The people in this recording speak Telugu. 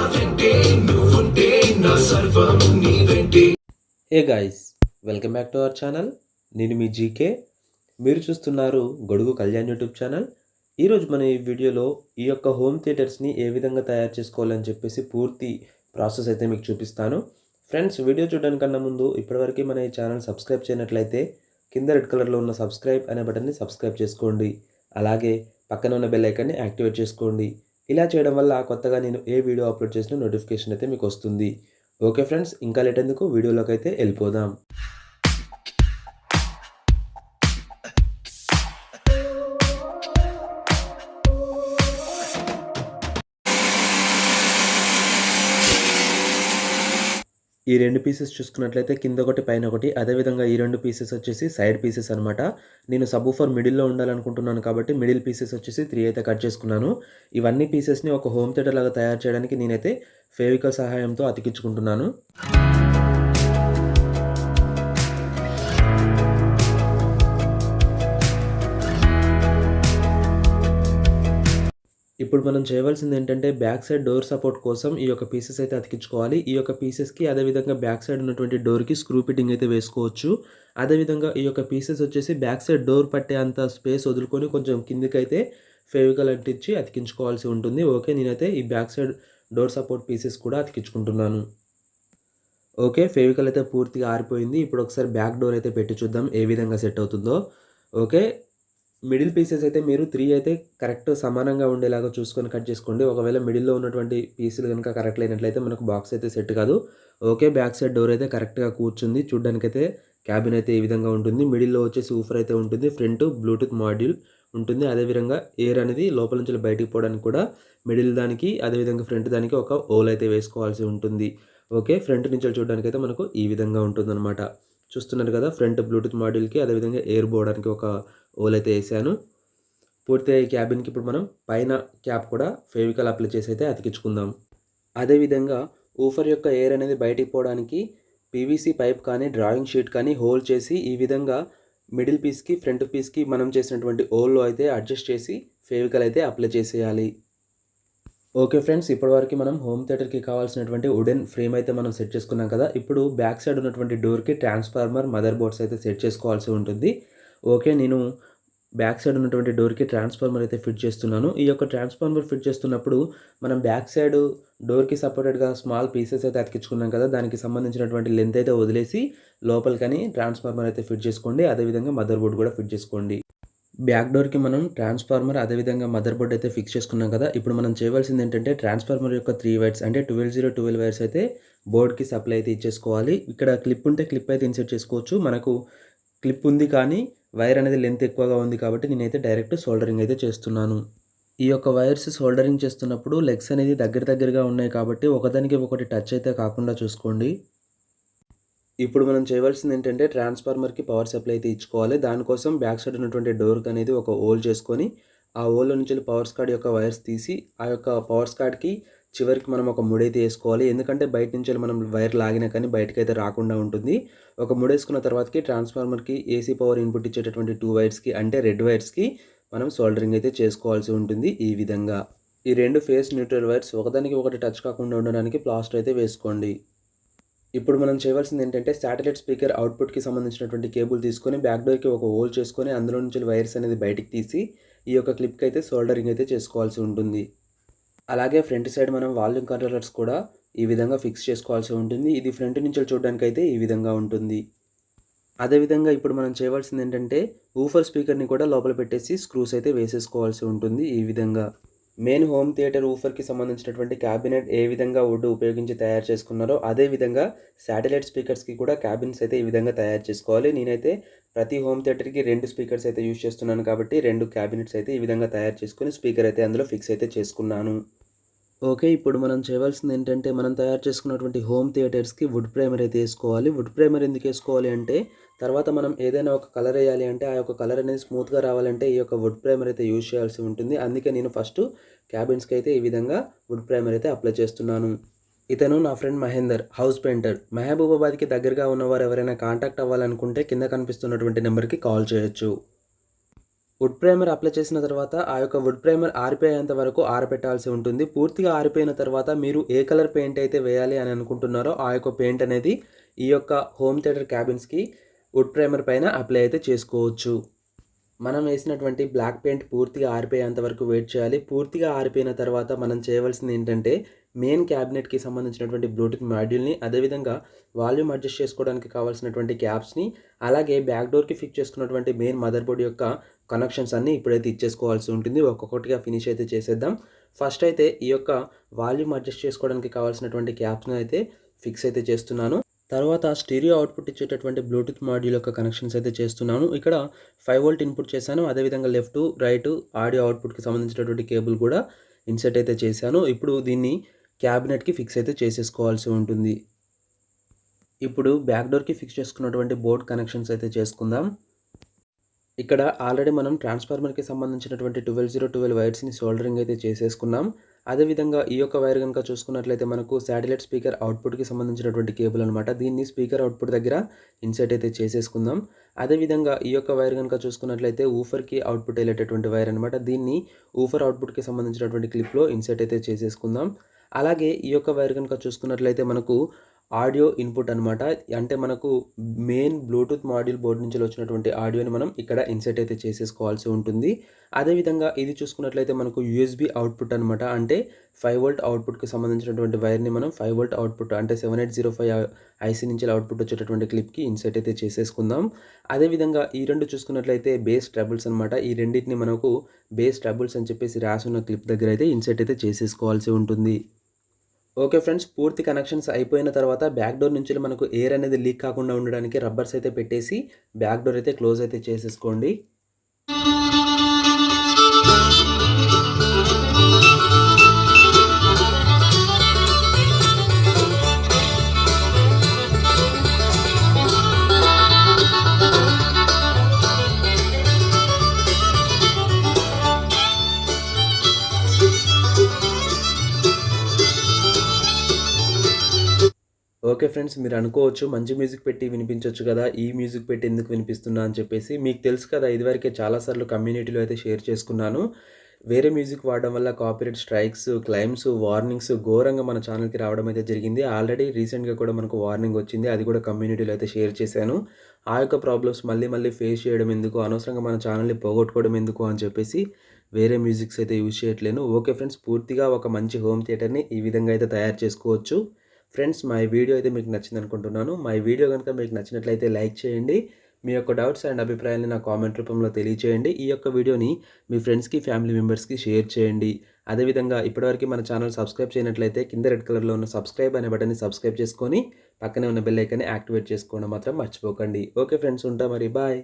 Hey guys, welcome back to our channel. నేను మీ జీకే. మీరు చూస్తున్నారు గొడుగు కళ్యాణ్ యూట్యూబ్ ఛానల్. ఈరోజు మన ఈ వీడియోలో ఈ యొక్క హోమ్ థియేటర్స్ని ఏ విధంగా తయారు చేసుకోవాలని చెప్పేసి పూర్తి ప్రాసెస్ అయితే మీకు చూపిస్తాను. ఫ్రెండ్స్, వీడియో చూడడానికన్నా ముందు ఇప్పటివరకు మన ఈ ఛానల్ సబ్స్క్రైబ్ చేయనట్లయితే కింద రెడ్ కలర్లో ఉన్న సబ్స్క్రైబ్ అనే బటన్ని సబ్స్క్రైబ్ చేసుకోండి. అలాగే పక్కన ఉన్న బెల్ ఐకాన్ని యాక్టివేట్ చేసుకోండి. ఇలా చేయడం వల్ల కొత్తగా నేను ఏ వీడియో అప్లోడ్ చేసిన నోటిఫికేషన్ అయితే మీకు వస్తుంది. ఓకే ఫ్రెండ్స్, ఇంకా లేట్ ఎందుకు వీడియోలోకి అయితే వెళ్ళిపోదాం. ఈ రెండు పీసెస్ చూసుకున్నట్లయితే కింద ఒకటి పైన ఒకటి, అదేవిధంగా ఈ రెండు పీసెస్ వచ్చేసి సైడ్ పీసెస్ అనమాట. నేను సబ్-వూఫర్ మిడిల్లో ఉండాలనుకుంటున్నాను కాబట్టి మిడిల్ పీసెస్ వచ్చేసి 3 అయితే కట్ చేసుకున్నాను. ఇవన్నీ పీసెస్ని ఒక హోమ్ థియేటర్ లాగా తయారు చేయడానికి నేనైతే ఫెవికాల్ సహాయంతో అతికించుకుంటున్నాను. ఇప్పుడు మనం చేయవలసింది ఏంటంటే బ్యాక్ సైడ్ డోర్ సపోర్ట్ కోసం ఈ యొక్క పీసెస్ అయితే అతికించుకోవాలి. ఈ యొక్క పీసెస్కి అదేవిధంగా బ్యాక్ సైడ్ ఉన్నటువంటి డోర్కి స్క్రూ ఫిట్టింగ్ అయితే వేసుకోవచ్చు. అదేవిధంగా ఈ యొక్క పీసెస్ వచ్చేసి బ్యాక్ సైడ్ డోర్ పట్టే అంత స్పేస్ వదులుకొని కొంచెం కిందికైతే ఫెవికాల్ అంటించి అతికించుకోవాల్సి ఉంటుంది. ఓకే, నేనైతే ఈ back side door support pieces కూడా అతికించుకుంటున్నాను. ఓకే, ఫెవికాల్ అయితే పూర్తిగా ఆరిపోయింది. ఇప్పుడు ఒకసారి బ్యాక్ డోర్ అయితే పెట్టి చూద్దాం ఏ విధంగా సెట్ అవుతుందో. ఓకే, మిడిల్ పీసెస్ అయితే మీరు 3 అయితే కరెక్ట్ సమానంగా ఉండేలాగా చూసుకొని కట్ చేసుకోండి. ఒకవేళ మిడిల్లో ఉన్నటువంటి పీసులు కనుక కరెక్ట్ లేనట్లయితే మనకు బాక్స్ అయితే సెట్ కాదు. ఓకే, బ్యాక్ సైడ్ డోర్ అయితే కరెక్ట్గా కూర్చుంది. చూడ్డానికైతే క్యాబిన్ అయితే ఈ విధంగా ఉంటుంది. మిడిల్లో వచ్చేసి ఊఫర్ అయితే ఉంటుంది. ఫ్రంట్ బ్లూటూత్ మాడ్యూల్ ఉంటుంది. అదేవిధంగా ఎయిర్ అనేది లోపల నుంచి బయటికి పోవడానికి కూడా మిడిల్ దానికి అదేవిధంగా ఫ్రంట్ దానికి ఒక హోల్ అయితే వేసుకోవాల్సి ఉంటుంది. ఓకే, ఫ్రంట్ నుంచి చూడడానికి అయితే మనకు ఈ విధంగా ఉంటుందన్నమాట. చూస్తున్నారు కదా, ఫ్రంట్ బ్లూటూత్ మాడ్యూల్కి అదేవిధంగా ఎయిర్ పోవడానికి ఒక హోల్ అయితే వేసాను. పూర్తిగా ఈ క్యాబిన్కి ఇప్పుడు మనం పైన క్యాప్ కూడా ఫెవికాల్ అప్లై చేసి అయితే అతికించుకుందాం. అదేవిధంగా ఊఫర్ యొక్క ఎయిర్ అనేది బయటికి పోవడానికి పీవీసీ పైప్ కానీ డ్రాయింగ్ షీట్ కానీ హోల్ చేసి ఈ విధంగా మిడిల్ పీస్కి ఫ్రంట్ పీస్కి మనం చేసినటువంటి హోల్లో అయితే అడ్జస్ట్ చేసి ఫెవికాల్ అయితే అప్లై చేసేయాలి. ఓకే ఫ్రెండ్స్, ఇప్పటివరకు మనం హోమ్ థియేటర్కి కావాల్సినటువంటి వుడెన్ ఫ్రేమ్ అయితే మనం సెట్ చేసుకున్నాం కదా. ఇప్పుడు బ్యాక్ సైడ్ ఉన్నటువంటి డోర్కి ట్రాన్స్ఫార్మర్ మదర్ బోర్డ్స్ అయితే సెట్ చేసుకోవాల్సి ఉంటుంది. ఓకే, నేను బ్యాక్ సైడ్ ఉన్నటువంటి డోర్కి ట్రాన్స్ఫార్మర్ అయితే ఫిట్ చేస్తున్నాను. ఈ యొక్క ట్రాన్స్ఫార్మర్ ఫిట్ చేస్తున్నప్పుడు మనం బ్యాక్ సైడ్ డోర్కి సపరేట్గా స్మాల్ పీసెస్ అయితే అతికించుకున్నాం కదా, దానికి సంబంధించినటువంటి లెంత్ అయితే వదిలేసి లోపలికని ట్రాన్స్ఫార్మర్ అయితే ఫిట్ చేసుకోండి. అదేవిధంగా మదర్ బోర్డ్ కూడా ఫిట్ చేసుకోండి. బ్యాక్ డోర్కి మనం ట్రాన్స్ఫార్మర్ అదేవిధంగా మదర్ బోర్డ్ అయితే ఫిక్స్ చేసుకున్నాం కదా. ఇప్పుడు మనం చేయవలసింది ఏంటంటే ట్రాన్స్ఫార్మర్ యొక్క 3 వైర్స్ అంటే 12 వైర్స్ అయితే బోర్డ్కి సప్లై అయితే ఇచ్చేసుకోవాలి. ఇక్కడ క్లిప్ ఉంటే క్లిప్ అయితే ఇన్సర్ట్ చేసుకోవచ్చు. మనకు క్లిప్ ఉంది కానీ వైర్ అనేది లెంత్ ఎక్కువగా ఉంది కాబట్టి నేనైతే డైరెక్ట్ సోల్డరింగ్ అయితే చేస్తున్నాను. ఈ యొక్క వైర్స్ సోల్డరింగ్ చేస్తున్నప్పుడు లెగ్స్ అనేది దగ్గరగా ఉన్నాయి కాబట్టి ఒకదానికి ఒకటి టచ్ అయితే కాకుండా చూసుకోండి. ఇప్పుడు మనం చేయవలసింది ఏంటంటే ట్రాన్స్ఫార్మర్కి పవర్ సప్లై అయితే ఇచ్చుకోవాలి. దానికోసం బ్యాక్ సైడ్ ఉన్నటువంటి డోర్కి అనేది ఒక హోల్ చేసుకొని ఆ హోల్లో నుంచి పవర్ స్కాడ్ యొక్క వైర్స్ తీసి ఆ యొక్క పవర్ స్కాడ్కి చివరికి మనం ఒక ముడైతే వేసుకోవాలి. ఎందుకంటే బయట నుంచి మనం వైర్ లాగినా కానీ బయటకు అయితే రాకుండా ఉంటుంది. ఒక ముడేసుకున్న తర్వాతకి ట్రాన్స్ఫార్మర్కి ఏసీ పవర్ ఇన్పుట్ ఇచ్చేటటువంటి 2 వైర్స్కి అంటే రెడ్ వైర్స్కి మనం సోల్డరింగ్ అయితే చేసుకోవాల్సి ఉంటుంది. ఈ విధంగా ఈ రెండు ఫేస్ న్యూట్రల్ వైర్స్ ఒకదానికి ఒకటి టచ్ కాకుండా ఉండడానికి ప్లాస్టర్ అయితే వేసుకోండి. ఇప్పుడు మనం చేయవలసింది ఏంటంటే శాటిలైట్ స్పీకర్ అవుట్పుట్కి సంబంధించినటువంటి కేబుల్ తీసుకొని బ్యాక్ డోర్కి ఒక హోల్ చేసుకొని అందులో నుంచి వైర్స్ అనేది బయటికి తీసి ఈ యొక్క క్లిప్కి అయితే సోల్డరింగ్ అయితే చేసుకోవాల్సి ఉంటుంది. అలాగే ఫ్రంట్ సైడ్ మనం వాల్యూమ్ కంట్రోలర్స్ కూడా ఈ విధంగా ఫిక్స్ చేసుకోవాల్సి ఉంటుంది. ఇది ఫ్రంట్ నుంచి చూడడానికి అయితే ఈ విధంగా ఉంటుంది. అదేవిధంగా ఇప్పుడు మనం చేయవలసింది ఏంటంటే ఊఫర్ స్పీకర్ని కూడా లోపల పెట్టేసి స్క్రూస్ అయితే వేసేసుకోవాల్సి ఉంటుంది. ఈ విధంగా మెయిన్ హోమ్ థియేటర్ ఊఫర్కి సంబంధించినటువంటి క్యాబినెట్ ఏ విధంగా వుడ్ ఉపయోగించి తయారు చేసుకున్నారో అదేవిధంగా శాటిలైట్ స్పీకర్స్కి కూడా క్యాబిన్స్ అయితే ఈ విధంగా తయారు చేసుకోవాలి. నేనైతే ప్రతి హోమ్ థియేటర్కి 2 స్పీకర్స్ అయితే యూజ్ చేస్తున్నాను కాబట్టి 2 క్యాబినెట్స్ అయితే ఈ విధంగా తయారు చేసుకుని స్పీకర్ అయితే అందులో ఫిక్స్ అయితే చేసుకున్నాను. ఓకే, ఇప్పుడు మనం చేయవలసింది ఏంటంటే మనం తయారు చేసుకున్నటువంటి హోమ్ థియేటర్స్కి వుడ్ ప్రైమర్ అయితే వేసుకోవాలి. వుడ్ ప్రైమర్ ఎందుకు వేసుకోవాలి అంటే తర్వాత మనం ఏదైనా ఒక కలర్ వేయాలి అంటే ఆ యొక్క కలర్ అనేది స్మూత్గా రావాలంటే ఈ యొక్క వుడ్ ప్రైమర్ అయితే యూజ్ చేయాల్సి ఉంటుంది. అందుకే నేను ఫస్ట్ క్యాబిన్స్కి అయితే ఈ విధంగా వుడ్ ప్రైమర్ అయితే అప్లై చేస్తున్నాను. ఇతను నా ఫ్రెండ్ మహేందర్, హౌస్ పెయింటర్. మహబూబాబాద్కి దగ్గరగా ఉన్నవారు ఎవరైనా కాంటాక్ట్ అవ్వాలనుకుంటే కింద కనిపిస్తున్నటువంటి నెంబర్కి కాల్ చేయొచ్చు. వుడ్ ప్రైమర్ అప్లై చేసిన తర్వాత ఆ యొక్క వుడ్ ప్రైమర్ ఆరిపోయేంత వరకు ఆరబెట్టాల్సి ఉంటుంది. పూర్తిగా ఆరిపోయిన తర్వాత మీరు ఏ కలర్ పెయింట్ అయితే వేయాలి అని అనుకుంటున్నారో ఆ యొక్క పెయింట్ అనేది ఈ యొక్క హోమ్ థియేటర్ క్యాబిన్స్‌కి వుడ్ ప్రైమర్ పైన అప్లై అయితే చేసుకోవచ్చు. మనం వేసినటువంటి బ్లాక్ పెయింట్ పూర్తిగా ఆరిపోయేంత వరకు వెయిట్ చేయాలి. పూర్తిగా ఆరిపోయిన తర్వాత మనం చేయవలసింది ఏంటంటే మెయిన్ క్యాబినెట్‌కి సంబంధించినటువంటి బ్లూటూత్ మాడ్యూల్‌ని, అదేవిధంగా వాల్యూమ్ అడ్జస్ట్ చేసుకోవడానికి కావాల్సినటువంటి క్యాప్స్‌ని, అలాగే బ్యాక్ డోర్‌కి ఫిక్స్ చేసుకున్నటువంటి మెయిన్ మదర్ బోర్డ్ యొక్క కనెక్షన్స్ అన్నీ ఇప్పుడైతే ఇచ్చేసుకోవాల్సి ఉంటుంది. ఒక్కొక్కటిగా ఫినిష్ అయితే చేసేద్దాం. ఫస్ట్ అయితే ఈ యొక్క వాల్యూమ్ అడ్జస్ట్ చేసుకోవడానికి కావాల్సినటువంటి క్యాప్స్‌ని అయితే ఫిక్స్ అయితే చేస్తున్నాను. తర్వాత స్టీరియో అవుట్పుట్ ఇచ్చేటటువంటి బ్లూటూత్ మాడ్యూల్ యొక్క కనెక్షన్స్ అయితే చేస్తున్నాను. ఇక్కడ 5 వోల్ట్ ఇన్పుట్ చేశాను. అదేవిధంగా లెఫ్ట్, రైట్ ఆడియో అవుట్పుట్‌కి సంబంధించినటువంటి కేబుల్ కూడా ఇన్సర్ట్ అయితే చేశాను. ఇప్పుడు దీన్ని క్యాబినెట్‌కి ఫిక్స్ అయితే చేసేసుకోవాల్సి ఉంటుంది. ఇప్పుడు బ్యాక్ డోర్‌కి ఫిక్స్ చేసుకున్నటువంటి బోర్డ్ కనెక్షన్స్ అయితే చేసుకుందాం. ఇక్కడ ఆల్రెడీ మనం ట్రాన్స్‌ఫార్మర్‌కి సంబంధించినటువంటి 12012 వైర్స్‌ని సోల్డరింగ్ అయితే చేసేసుకున్నాం. అదేవిధంగా ఈ యొక్క వైర్ గనుక చూసుకున్నట్లయితే మనకు శాటిలైట్ స్పీకర్ అవుట్పుట్‌కి సంబంధించినటువంటి కేబుల్ అనమాట. దీన్ని స్పీకర్ అవుట్పుట్ దగ్గర ఇన్సర్ట్ అయితే చేసేసుకుందాం. అదేవిధంగా ఈ యొక్క వైర్ గనుక చూసుకున్నట్లయితే ఊఫర్‌కి అవుట్పుట్ ఎళ్ళేటటువంటి వైర్ అనమాట. దీన్ని ఊఫర్ అవుట్పుట్‌కి సంబంధించినటువంటి క్లిప్‌లో ఇన్సర్ట్ అయితే చేసేసుకుందాం. అలాగే ఈ యొక్క వైర్ గనుక చూసుకున్నట్లయితే మనకు ఆడియో ఇన్పుట్ అనమాట. అంటే మనకు మెయిన్ బ్లూటూత్ మాడ్యూల్ బోర్డ్ నుంచి వచ్చినటువంటి ఆడియోని మనం ఇక్కడ ఇన్సర్ట్ అయితే చేసేసుకోవాల్సి ఉంటుంది. అదేవిధంగా ఇది చూసుకున్నట్లయితే మనకు యూఎస్బీ అవుట్పుట్ అనమాట. అంటే 5 వోల్ట్ అవుట్పుట్‌కి సంబంధించినటువంటి వైర్‌ని మనం 5 వోల్ట్ అవుట్పుట్ అంటే 7805 ఐసీ నుంచి అవుట్పుట్ వచ్చేటటువంటి క్లిప్‌కి ఇన్సర్ట్ అయితే చేసేసుకుందాం. అదేవిధంగా ఈ 2 చూసుకున్నట్లయితే బేస్ ట్రబుల్స్ అనమాట. ఈ రెండిటిని మనకు బేస్ ట్రబుల్స్ అని చెప్పేసి రాసున్న క్లిప్ దగ్గర అయితే ఇన్సర్ట్ అయితే చేసేసుకోవాల్సి ఉంటుంది. ఓకే ఫ్రెండ్స్, పూర్తి కనెక్షన్స్ అయిపోయిన తర్వాత బ్యాక్ డోర్ నుంచి మనకు ఎయిర్ అనేది లీక్ కాకుండా ఉండడానికి రబ్బర్స్ అయితే పెట్టేసి బ్యాక్ డోర్ అయితే క్లోజ్ అయితే చేసేసుకోండి. ఓకే ఫ్రెండ్స్, మీరు అనుకోవచ్చు మంచి మ్యూజిక్ పెట్టి వినిపించొచ్చు కదా, ఈ మ్యూజిక్ పెట్టి ఎందుకు వినిపిస్తున్నా అని చెప్పేసి. మీకు తెలుసు కదా, ఇదివరకే చాలాసార్లు కమ్యూనిటీలో అయితే షేర్ చేసుకున్నాను. వేరే మ్యూజిక్ వాడడం వల్ల కాపీరైట్ స్ట్రైక్స్, క్లెయిమ్స్, వార్నింగ్స్ ఘోరంగా మన ఛానల్‌కి రావడం అయితే జరిగింది. ఆల్రెడీ రీసెంట్‌గా కూడా మనకు వార్నింగ్ వచ్చింది. అది కూడా కమ్యూనిటీలో అయితే షేర్ చేశాను. ఆ యొక్క ప్రాబ్లమ్స్ మళ్ళీ మళ్ళీ ఫేస్ చేయడం ఎందుకు, అనవసరంగా మన ఛానల్‌ని పోగొట్టుకోవడం ఎందుకు అని చెప్పేసి వేరే మ్యూజిక్స్ అయితే యూజ్ చేయట్లేను. ఓకే ఫ్రెండ్స్, పూర్తిగా ఒక మంచి హోమ్ థియేటర్‌ని ఈ విధంగా అయితే తయారు చేసుకోవచ్చు. ఫ్రెండ్స్, మా ఈ వీడియో అయితే మీకు నచ్చింది అనుకుంటున్నాను. మా ఈ వీడియో కనుక మీకు నచ్చినట్లయితే లైక్ చేయండి. మీ యొక్క డౌట్స్ అండ్ అభిప్రాయాలను నా కామెంట్ రూపంలో తెలియచేయండి. ఈ యొక్క వీడియోని మీ ఫ్రెండ్స్‌కి, ఫ్యామిలీ మెంబర్స్‌కి షేర్ చేయండి. అదేవిధంగా ఇప్పటివరకు మన ఛానల్ సబ్స్క్రైబ్ చేయనట్లయితే కింద రెడ్ కలర్‌లో ఉన్న సబ్స్క్రైబ్ అనే బటన్‌ని సబ్స్క్రైబ్ చేసుకొని పక్కనే ఉన్న బెల్ ఐకాన్ని యాక్టివేట్ చేసుకోవడం మాత్రం మర్చిపోకండి. ఓకే ఫ్రెండ్స్, ఉంటా మరి. బాయ్.